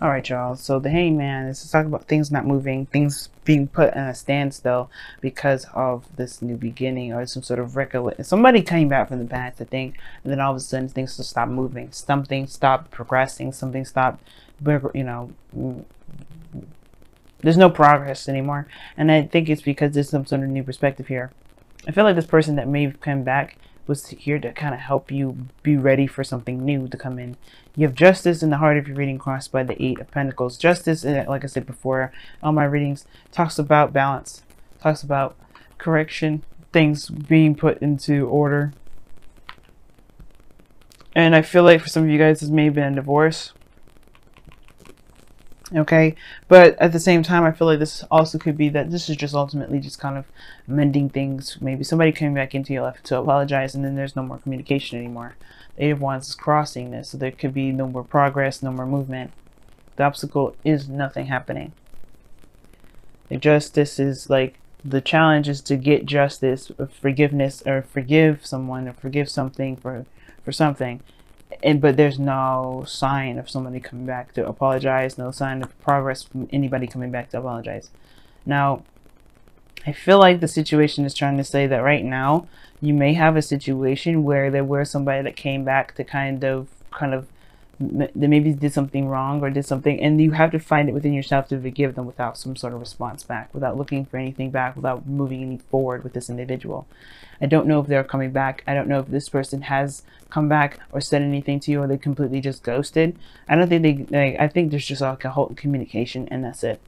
All right, y'all. So the hangman is to talk about things not moving, things being put in a standstill because of this new beginning or some sort of recollection. Somebody came back from the past, I think, and then all of a sudden things just stop moving. Something stopped progressing. Something stopped, there's no progress anymore. And I think it's because there's some sort of new perspective here. I feel like this person that may have come back was here to kind of help you be ready for something new to come in. You have justice in the heart of your reading crossed by the Eight of Pentacles. Justice, like I said before, all my readings talks about balance, talks about correction, things being put into order. And I feel like for some of you guys, this may have been a divorce. Okay, but at the same time, I feel like this also could be that this is just ultimately just kind of mending things. Maybe somebody came back into your life to apologize, and then there's no more communication anymore. The Eight of Wands is crossing this, so there could be no more progress, no more movement. The obstacle is nothing happening. The justice is like the challenge is to get justice, or forgiveness, or forgive someone, or forgive something for something. But there's no sign of somebody coming back to apologize, no sign of progress from anybody coming back to apologize. Now, I feel like the situation is trying to say that right now you may have a situation where there was somebody that came back to kind of they maybe did something wrong or did something, and you have to find it within yourself to forgive them without some sort of response back, without looking for anything back, without moving any forward with this individual. I don't know if they're coming back. I don't know if this person has come back or said anything to you, or they completely just ghosted. I don't think they, I think there's just like a whole communication, and that's it.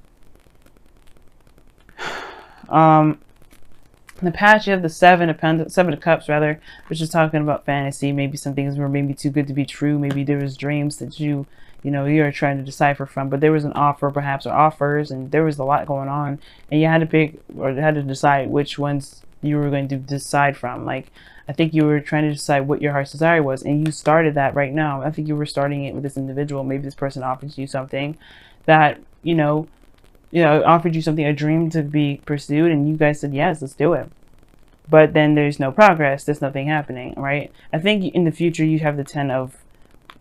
In the past, you have the Seven of Cups, rather, which is talking about fantasy. Maybe some things were maybe too good to be true. Maybe there was dreams that you're trying to decipher from. But there was an offer, perhaps, or offers, and there was a lot going on, and you had to pick or had to decide which ones you were going to decide from. Like, I think you were trying to decide what your heart's desire was, and you started that right now. I think you were starting it with this individual. Maybe this person offers you something that offered you something, a dream to be pursued, and you guys said, yes, let's do it. But then there's no progress. There's nothing happening, right? I think in the future, you have the Ten of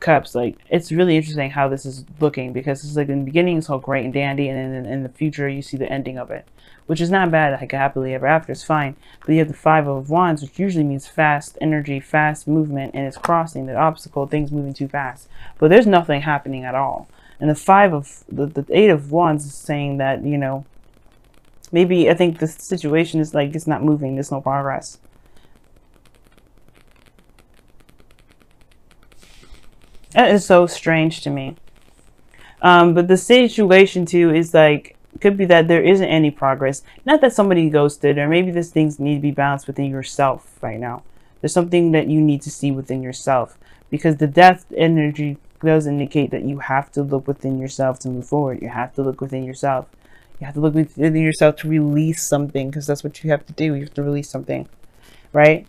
Cups. Like, it's really interesting how this is looking, because it's like in the beginning, it's all great and dandy, and then in the future, you see the ending of it, which is not bad. Like, happily ever after is fine. But you have the Five of Wands, which usually means fast energy, fast movement, and it's crossing the obstacle, things moving too fast. But there's nothing happening at all. And the Eight of Wands is saying that, maybe I think the situation is like it's not moving. There's no progress. That is so strange to me. But the situation too is like, could be that there isn't any progress. Not that somebody ghosted, or maybe these things need to be balanced within yourself right now. There's something that you need to see within yourself, because the death energy does indicate that you have to look within yourself to move forward. You have to look within yourself. You have to look within yourself to release something, because that's what you have to do. You have to release something, right?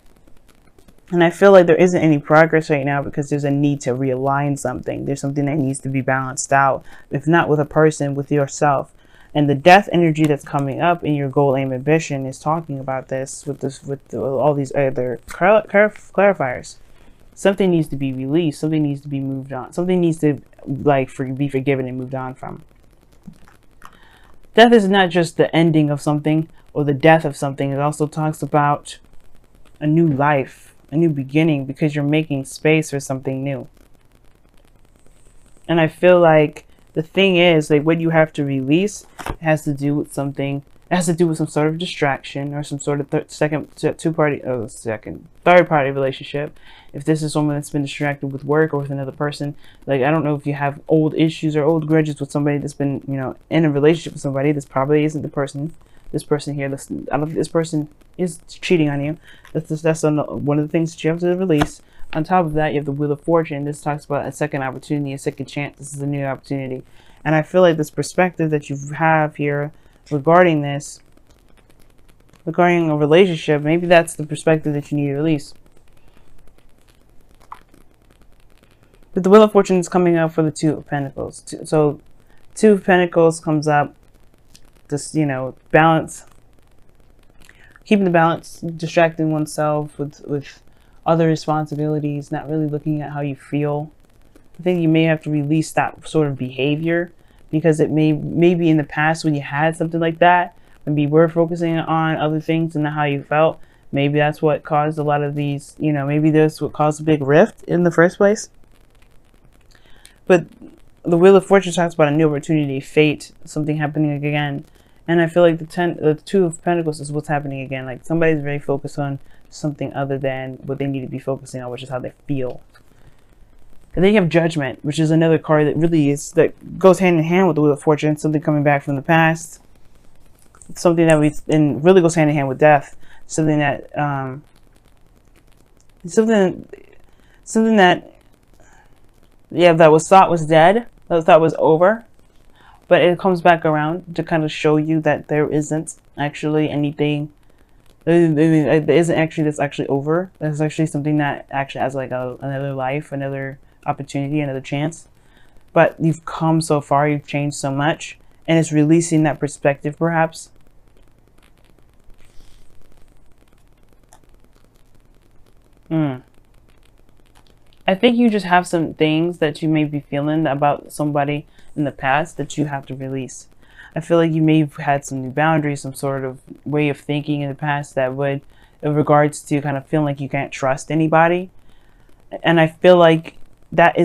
And I feel like there isn't any progress right now because there's a need to realign something. There's something that needs to be balanced out, if not with a person, with yourself. And the death energy that's coming up in your goal, aim, ambition is talking about this with all these other clarifiers. Something needs to be released. Something needs to be moved on. Something needs to be forgiven and moved on from. Death is not just the ending of something or the death of something. It also talks about a new life, a new beginning, because you're making space for something new. And I feel like the thing is, like, what you have to release has to do with something. It has to do with some sort of distraction or some sort of third party relationship. If this is someone that's been distracted with work or with another person, like, I don't know if you have old issues or old grudges with somebody that's been, in a relationship with somebody. This probably isn't the person. This person here, I don't think this person is cheating on you. That's one of the things that you have to release. On top of that, you have the Wheel of Fortune. This talks about a second opportunity, a second chance. This is a new opportunity. And I feel like this perspective that you have here regarding this, regarding a relationship, maybe that's the perspective that you need to release. But the Wheel of Fortune is coming up for the Two of Pentacles. So Two of Pentacles comes up, just, balance. Keeping the balance, distracting oneself with other responsibilities, not really looking at how you feel. I think you may have to release that sort of behavior, because it maybe in the past when you had something like that, when you were focusing on other things and not how you felt, maybe that's what caused a lot of these, you know, maybe that's what caused a big rift in the first place. But the Wheel of Fortune talks about a new opportunity, fate, something happening again. And I feel like the Two of Pentacles is what's happening again. Like somebody's very focused on something other than what they need to be focusing on, which is how they feel. And then you have Judgment, which is another card that really is, that goes hand in hand with the Wheel of Fortune, something coming back from the past. Something that and really goes hand in hand with death. Something that, something that, yeah, that was thought was dead, that was thought was over, but it comes back around to kind of show you that there isn't actually anything, there isn't actually that's actually over. There's actually something that actually has like another life, another opportunity, another chance. But you've come so far, you've changed so much, and it's releasing that perspective perhaps. I think you just have some things that you may be feeling about somebody in the past that you have to release. I feel like you may have had some new boundaries, some sort of way of thinking in the past that would, in regards to kind of feeling like you can't trust anybody. And I feel like that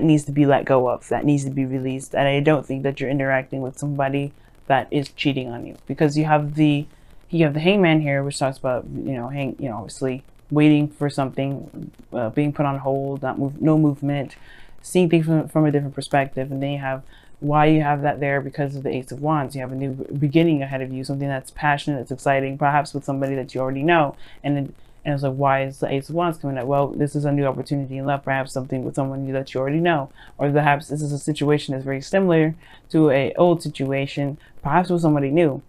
needs to be let go of, that needs to be released. And I don't think that you're interacting with somebody that is cheating on you, because you have the Hangman here, which talks about, obviously waiting for something, being put on hold, no movement, seeing things from a different perspective. And then you have why you have that there, because of the Ace of Wands. You have a new beginning ahead of you, something that's passionate, that's exciting, perhaps with somebody that you already know. And it's like, why is the Ace of Wands coming up? Well, this is a new opportunity in love, perhaps something with someone that you already know, or perhaps this is a situation that's very similar to an old situation, perhaps with somebody new.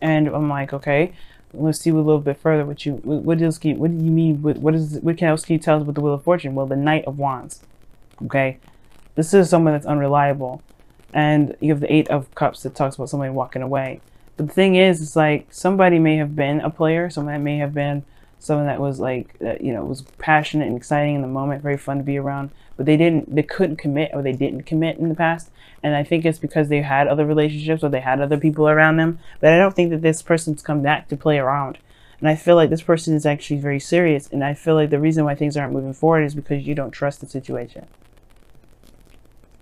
And I'm like, okay, let's see a little bit further. What do you mean? What else can you tell us with the Wheel of Fortune? Well, the Knight of Wands. Okay, this is someone that's unreliable, and you have the Eight of Cups that talks about somebody walking away. But the thing is, it's like somebody may have been a player, someone that may have been someone that was like, was passionate and exciting in the moment, very fun to be around, but they couldn't commit, or they didn't commit in the past. And I think it's because they had other relationships, or they had other people around them. But I don't think that this person's come back to play around. And I feel like this person is actually very serious. And I feel like the reason why things aren't moving forward is because you don't trust the situation.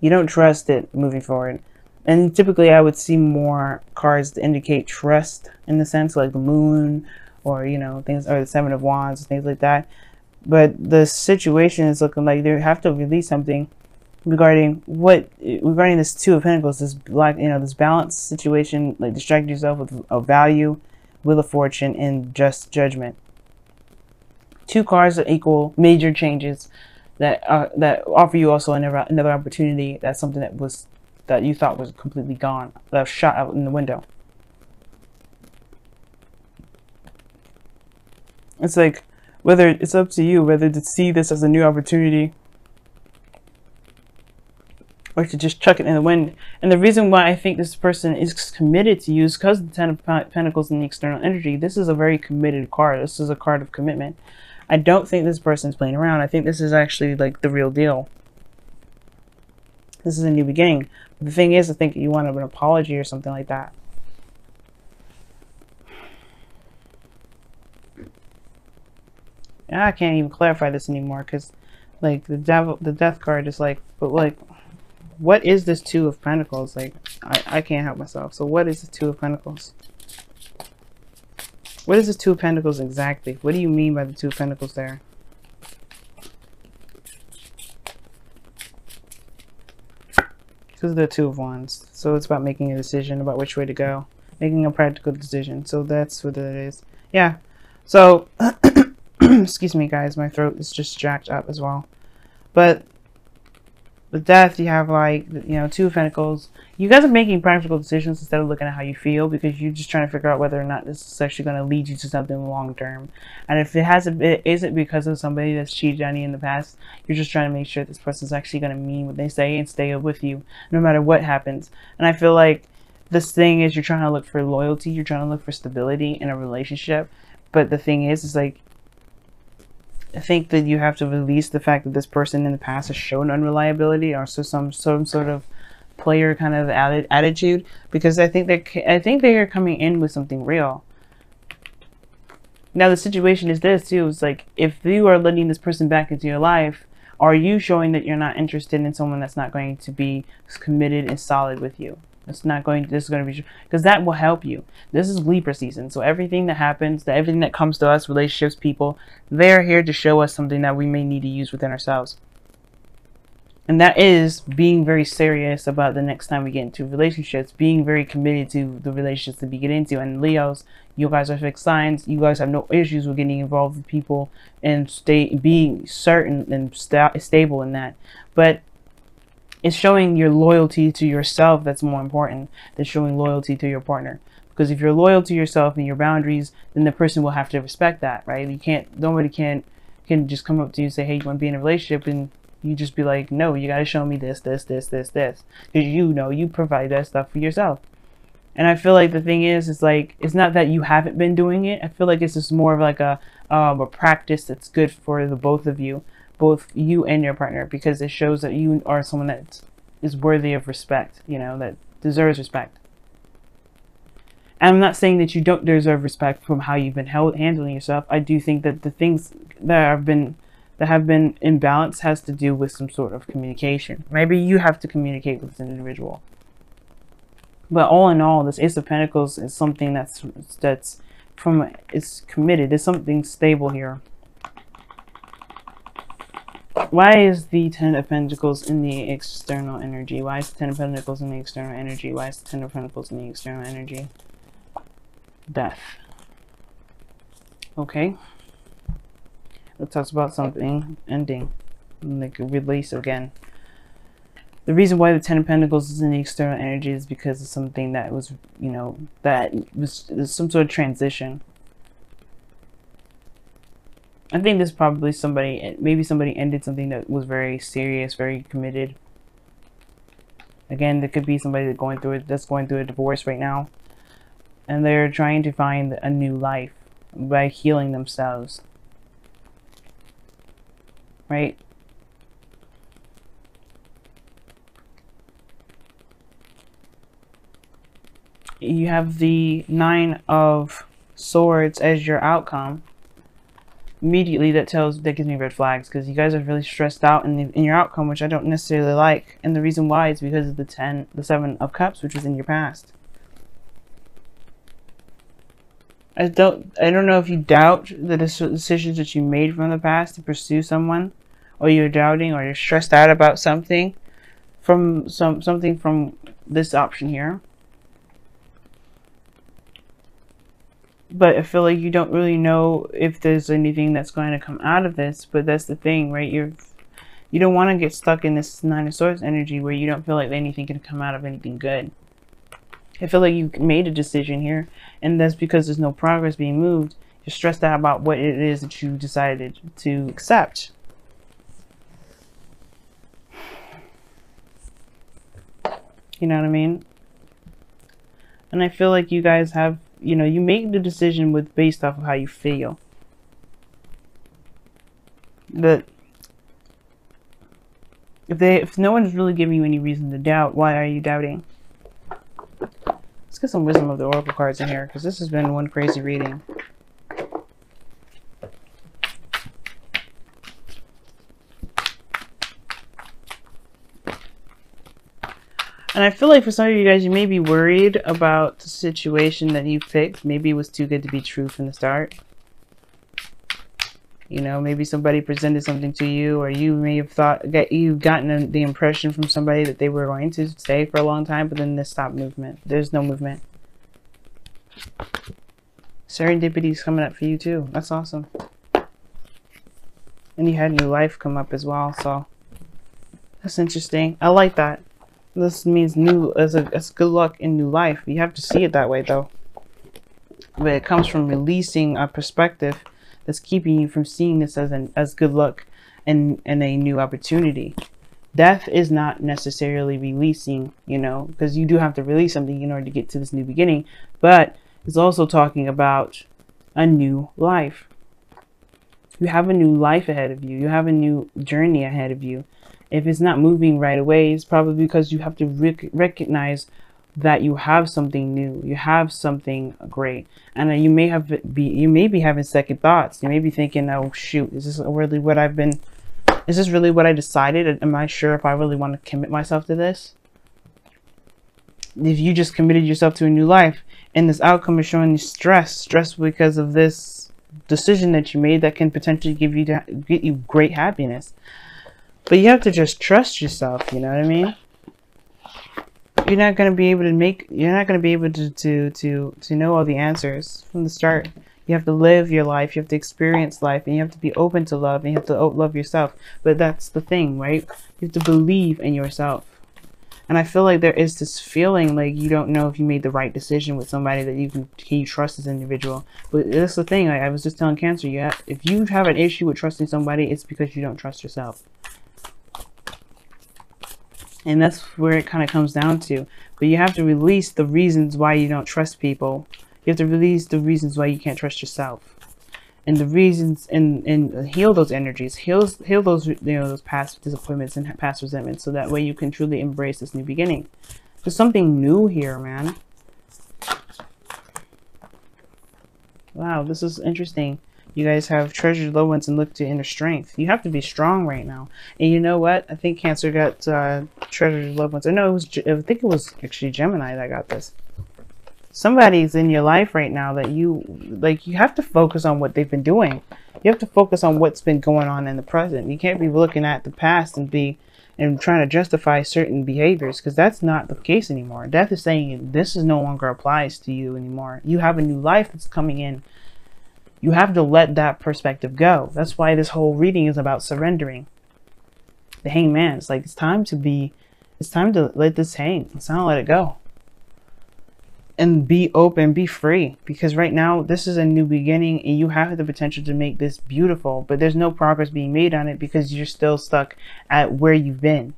You don't trust it moving forward. And typically I would see more cards to indicate trust, in the sense like the Moon, or things, or the Seven of Wands, things like that. But the situation is looking like they have to release something regarding this Two of Pentacles, this this balanced situation, like distract yourself with a value, Wheel of Fortune, and just Judgment. Two cards that equal major changes that offer you also another opportunity. That's something that you thought was completely gone, that was shot out in the window. It's like, whether it's up to you whether to see this as a new opportunity or to just chuck it in the wind. And the reason why I think this person is committed to you is because the Ten of Pentacles and the external energy. This is a very committed card. This is a card of commitment. I don't think this person's playing around. I think this is actually like the real deal. This is a new beginning. But the thing is, I think you want an apology or something like that. And I can't even clarify this anymore, because like the death card is like, but like, what is this Two of Pentacles? Like, I can't help myself. So what is the Two of Pentacles? What is the Two of Pentacles exactly? What do you mean by the Two of Pentacles there? This is the Two of Wands. So it's about making a decision about which way to go. Making a practical decision. So that's what it is. Yeah. So, excuse me guys, my throat is just jacked up as well. But with death, you have like, Two of Pentacles. You guys are making practical decisions instead of looking at how you feel, because you're just trying to figure out whether or not this is actually going to lead you to something long term. And if it isn't because of somebody that's cheated on you in the past, you're just trying to make sure this person's actually going to mean what they say and stay with you no matter what happens. And I feel like this thing is, you're trying to look for loyalty, you're trying to look for stability in a relationship. But the thing is like, I think that you have to release the fact that this person in the past has shown unreliability, or so some sort of player kind of attitude, because I think they are coming in with something real. Now the situation is this too, it's like, if you are letting this person back into your life, are you showing that you're not interested in someone that's not going to be committed and solid with you? It's not going to, this is going to be, because that will help you. This is Libra season, so everything that happens, everything that comes to us, relationships, people, they're here to show us something that we may need to use within ourselves. And that is being very serious about the next time we get into relationships, being very committed to the relationships that we get into. And Leos, you guys are fixed signs. You guys have no issues with getting involved with people and being certain and stable in that. But it's showing your loyalty to yourself that's more important than showing loyalty to your partner. Because if you're loyal to yourself and your boundaries, then the person will have to respect that, right? You can't, nobody can just come up to you and say, hey, you want to be in a relationship, and you just be like, no, you got to show me this. Because you know you provide that stuff for yourself. And I feel like the thing is like, it's not that you haven't been doing it. I feel like it's just more of like a practice that's good for the both of you, both you and your partner, because it shows that you are someone that is worthy of respect, you know, that deserves respect. And I'm not saying that you don't deserve respect from how you've been handling yourself. I do think that the things that have been imbalanced has to do with some sort of communication. Maybe you have to communicate with an individual. But all in all, this Ace of Pentacles is something that's committed. There's something stable here. Why is the Ten of Pentacles in the external energy? Why is the Ten of Pentacles in the external energy? Why is the Ten of Pentacles in the external energy? Death. Okay. It talks about something ending, like a release again. The reason why the Ten of Pentacles is in the external energy is because of something that was, you know, that was some sort of transition. I think this probably maybe somebody ended something that was very serious, very committed. Again, there could be somebody that's going through a divorce right now, and they're trying to find a new life by healing themselves. Right? You have the Nine of Swords as your outcome. Immediately that gives me red flags, because you guys are really stressed out in your outcome, which I don't necessarily like. And the reason why is because of the Seven of Cups, which was in your past. I don't know if you doubt the decisions that you made from the past to pursue someone, or you're doubting, or you're stressed out about something from something from this option here. But I feel like you don't really know if there's anything that's going to come out of this. But that's the thing, right? You don't want to get stuck in this Nine of Swords energy where you don't feel like anything can come out of anything good. I feel like you made a decision here, and that's because there's no progress being moved. You're stressed out about what it is that you decided to accept. You know what I mean? And I feel like you guys have, you know, you make the decision based off of how you feel. But if no one's really giving you any reason to doubt, why are you doubting? Let's get some wisdom of the oracle cards in here, because this has been one crazy reading. And I feel like for some of you guys, you may be worried about the situation that you picked. Maybe it was too good to be true from the start. You know, maybe somebody presented something to you, or you may have gotten the impression from somebody that they were going to stay for a long time, but then they stopped movement. There's no movement. Serendipity is coming up for you too. That's awesome. And you had new life come up as well, so that's interesting. I like that. This means it's good luck in new life. You have to see it that way though. But it comes from releasing a perspective that's keeping you from seeing this as good luck and a new opportunity. Death is not necessarily releasing, you know, because you do have to release something in order to get to this new beginning, but it's also talking about a new life. You have a new life ahead of you. You have a new journey ahead of you. If it's not moving right away, it's probably because you have to recognize that you have something new. You have something great. And you may be having second thoughts. You may be thinking, oh shoot, is this really what is this really what I decided? Am I sure if I really want to commit myself to this? If you just committed yourself to a new life and this outcome is showing you stress because of this decision that you made that can potentially get you great happiness. But you have to just trust yourself, you know what I mean? You're not going to be able to know all the answers from the start. You have to live your life, you have to experience life, and you have to be open to love, and you have to love yourself. But that's the thing, right? You have to believe in yourself. And I feel like there is this feeling like you don't know if you made the right decision with somebody that you trust this individual. But that's the thing. I was just telling Cancer, if you have an issue with trusting somebody, it's because you don't trust yourself. And that's where it kind of comes down to. But you have to release the reasons why you don't trust people. You have to release the reasons why you can't trust yourself. And the reasons, and heal those energies, heal those, those past disappointments and past resentments, so that way you can truly embrace this new beginning. There's something new here, man. Wow, this is interesting. You guys have treasured loved ones and look to inner strength. You have to be strong right now. And you know what? I think Cancer got treasured loved ones. I think it was actually Gemini that got this. Somebody's in your life right now that you have to focus on what they've been doing. You have to focus on what's been going on in the present. You can't be looking at the past and trying to justify certain behaviors, because that's not the case anymore. Death is saying this is no longer applies to you anymore. You have a new life that's coming in. You have to let that perspective go. That's why this whole reading is about surrendering. The Hangman. It's like it's time to let this hang. It's time to let it go. And be open, be free. Because right now, this is a new beginning and you have the potential to make this beautiful. But there's no progress being made on it because you're still stuck at where you've been.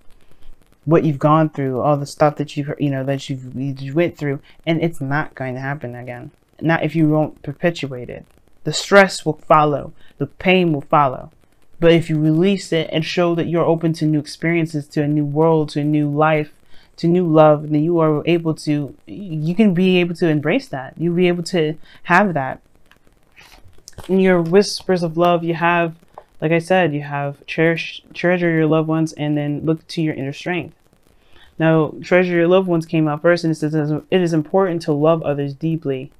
What you've gone through, all the stuff that you went through. And it's not going to happen again. Not if you won't perpetuate it. The stress will follow. The pain will follow. But if you release it and show that you're open to new experiences, to a new world, to a new life, to new love, then you can be able to embrace that. You'll be able to have that. In your whispers of love, you have, like I said, you have treasure your loved ones and then look to your inner strength. Now, treasure your loved ones came out first, and it says it is important to love others deeply.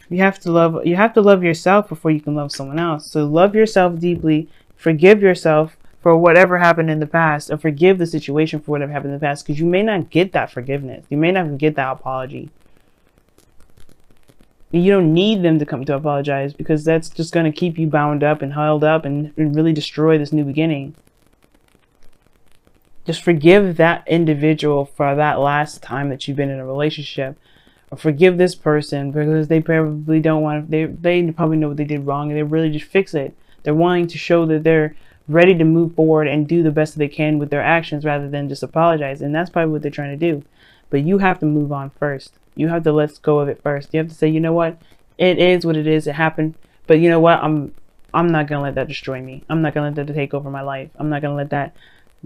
You have to love yourself before you can love someone else. So love yourself deeply, forgive yourself for whatever happened in the past, or forgive the situation for whatever happened in the past, because you may not get that forgiveness. You may not get that apology. You don't need them to come to apologize, because that's just going to keep you bound up and held up and really destroy this new beginning. Just forgive that individual for that last time that you've been in a relationship. Or forgive this person because they probably don't want to, they probably know what they did wrong and they really just fix it. They're wanting to show that they're ready to move forward and do the best they can with their actions rather than just apologize. And that's probably what they're trying to do. But you have to move on first. You have to let go of it first. You have to say, you know what? It is what it is. It happened. But you know what? I'm not going to let that destroy me. I'm not going to let that take over my life. I'm not going to let that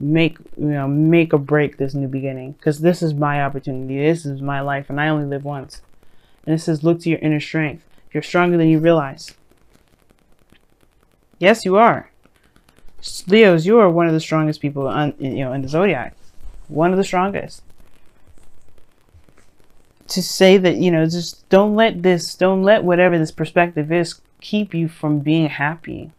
make or break this new beginning, because this is my opportunity. This is my life, and I only live once. And it says, look to your inner strength. You're stronger than you realize. Yes, you are. Leos, you are one of the strongest people in the zodiac. One of the strongest. To say that, just don't let whatever this perspective is keep you from being happy.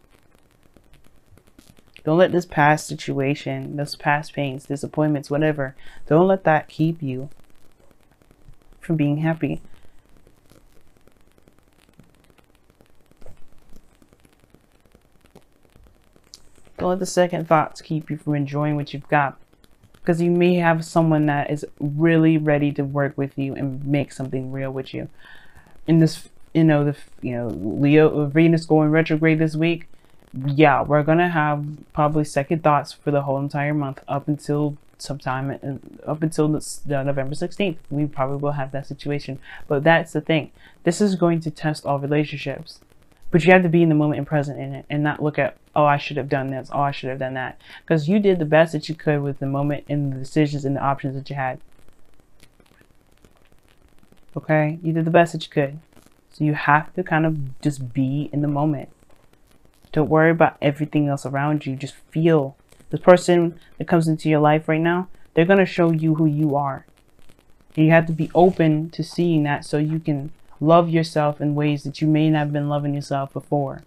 Don't let this past situation, those past pains, disappointments, whatever, don't let that keep you from being happy. Don't let the second thoughts keep you from enjoying what you've got. Because you may have someone that is really ready to work with you and make something real with you. In this, Leo, Venus going retrograde this week. Yeah, we're gonna have probably second thoughts for the whole entire month up until November 16th. We probably will have that situation. But that's the thing. This is going to test all relationships. But you have to be in the moment and present in it, and not look at, oh, I should have done this, oh, I should have done that. Because you did the best that you could with the moment and the decisions and the options that you had. Okay? You did the best that you could. So you have to kind of just be in the moment. Don't worry about everything else around you. Just feel. The person that comes into your life right now, they're going to show you who you are. And you have to be open to seeing that so you can love yourself in ways that you may not have been loving yourself before.